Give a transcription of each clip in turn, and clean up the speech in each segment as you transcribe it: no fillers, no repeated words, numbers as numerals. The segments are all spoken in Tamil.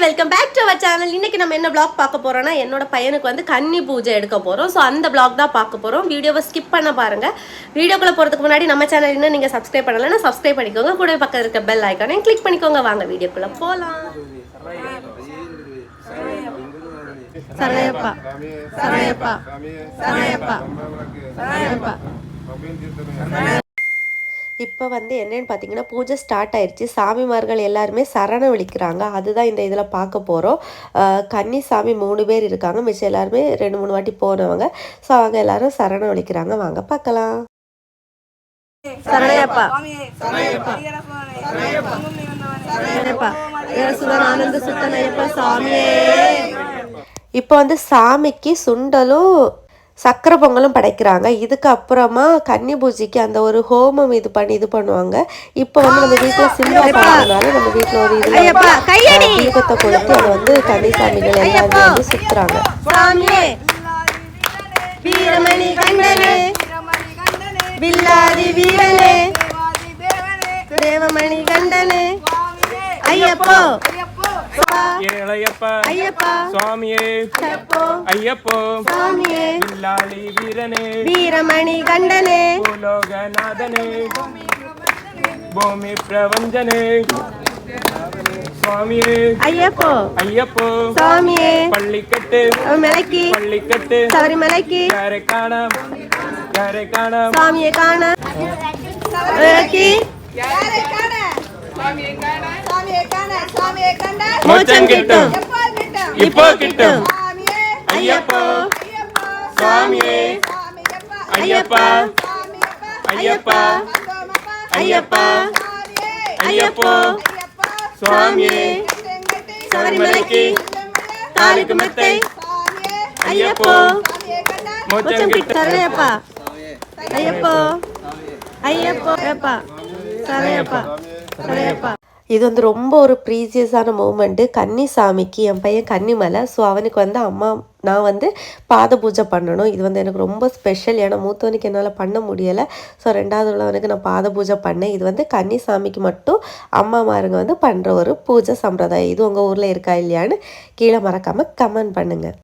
Welcome back to our channel. இன்னைக்கு நம்ம என்ன vlog பார்க்க போறோம்னா என்னோட பையனுக்கு வந்து கன்னி பூஜை எடுக்க போறோம். ஸோ அந்த vlog தான் பார்க்க போறோம். வீடியோவை ஸ்கிப் பண்ண பாருங்க. வீடியோக்குள்ள போறதுக்கு முன்னாடி நம்ம சேனல் இன்னும் நீங்க சப்ஸ்கிரைப் பண்ணலன்னா சப்ஸ்கிரைப் பண்ணிக்கோங்க. கூட பக்கத்துல இருக்க பெல் ஐகானை கிளிக் பண்ணிக்கோங்க. வாங்க வீடியோக்குள்ள போலாம். சரணையப்பா சரணையப்பா சரணையப்பா சரணையப்பா. இப்போ வந்து என்னென்னு பார்த்தீங்கன்னா பூஜை ஸ்டார்ட் ஆயிடுச்சு. சாமிமார்கள் எல்லாருமே சரணம் விழிக்கிறாங்க. அதுதான் இந்த இதில் பார்க்க போகிறோம். கன்னி சாமி 3 பேர் இருக்காங்க. மிச்சம் எல்லாருமே 2-3 வாட்டி போனவங்க. ஸோ அவங்க எல்லாரும் சரணம் விழிக்கிறாங்க. வாங்க பார்க்கலாம். சரணையப்பா சரணையப்பா சரணையப்பா சுதனானந்த சுத்தனையப்பா சாமியே. இப்போ வந்து சாமிக்கு சுண்டலும் சக்கரை பொங்கலும் படைக்கிறாங்க. இதுக்கு அப்புறமா கன்னி பூஜைக்கு அந்த ஒரு ஹோமம் இது பண்ணுவாங்க. இப்போ வந்து நம்ம வீட்டில் சிம்பிளா பண்ணதுனால நம்ம வீட்டில் ஒரு தீபத்தை கொளுத்தி அதை வந்து கன்னி சாமிகள் எல்லாருமே வந்து சுத்துறாங்க. வீரமணி கண்டனே வில்லாதி வீரனே தேவமணி கண்டனே ஐயப்போ ஏழையப்பா ஐயப்பா சுவாமியே ஐயப்போ சுவாமியே வில்லாளி வீரனே வீரமணி கண்டனே பூலோகநாதனே பூமி பிரபஞ்சனே சுவாமியே ஐயப்போ ஐயப்போ சுவாமியே பள்ளிக்கட்டு மலைக்கு பள்ளிக்கட்டு சபரிமலைக்கு யாரை காண சுவாமியை காண மோட்சம் கிட்டும் இப்போ கிட்டும் ஐயப்போ சுவாமியே ஐயப்பா ஐயப்பா ஐயப்பா ஐயப்போ சுவாமியே சபரிமலைக்கு தாலிக்கு மெத்தை ஐயப்போ மோட்சம் கிட்டும் சரணையப்பா ஐயப்போ ஐயப்போ ஐயப்பா சரணையப்பா சரணையப்பா. இது வந்து ரொம்ப ஒரு ப்ரீசியஸான மூமெண்ட்டு. கன்னி சாமிக்கு என் பையன் கன்னிமலை. ஸோ அவனுக்கு வந்து அம்மா நான் வந்து பாத பூஜை பண்ணணும். இது வந்து எனக்கு ரொம்ப ஸ்பெஷல். ஏன்னா மூத்தவனுக்கு என்னால் பண்ண முடியலை. ஸோ 2வது உள்ளவனுக்கு நான் பாத பூஜை பண்ணேன். இது வந்து கன்னி சாமிக்கு மட்டும் அம்மாமாருங்க வந்து பண்ணுற ஒரு பூஜை சம்பிரதாயம். இது உங்கள் ஊரில் இருக்கா இல்லையான்னு கீழே மறக்காமல் கமெண்ட் பண்ணுங்கள்.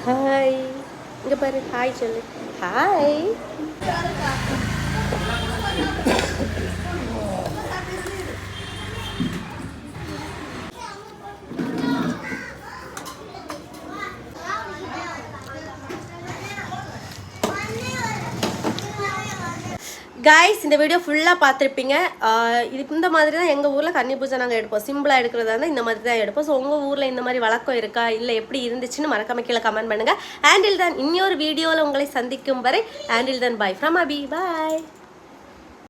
ஹாய் இங்க பாரு. ஹாய் சொல்லு. ஹாய். கைஸ் இந்த வீடியோ ஃபுல்லாக பார்த்துருப்பீங்க. இந்த மாதிரி தான் எங்கள் ஊரில் கன்னி பூஜை நாங்கள் எடுப்போம். சிம்பிளாக எடுக்கிறதா இருந்தால் இந்த மாதிரி தான் எடுப்போம். ஸோ உங்கள் ஊரில் இந்த மாதிரி வழக்கம் இருக்கா இல்லை எப்படி இருந்துச்சுன்னு மறக்காம கீழே கமெண்ட் பண்ணுங்கள். ஆண்டில் தான் இன்னொரு வீடியோவில் உங்களை சந்திக்கும் வரை ஆண்டில் தான் பாய் ஃப்ரம் அபி. பாய்.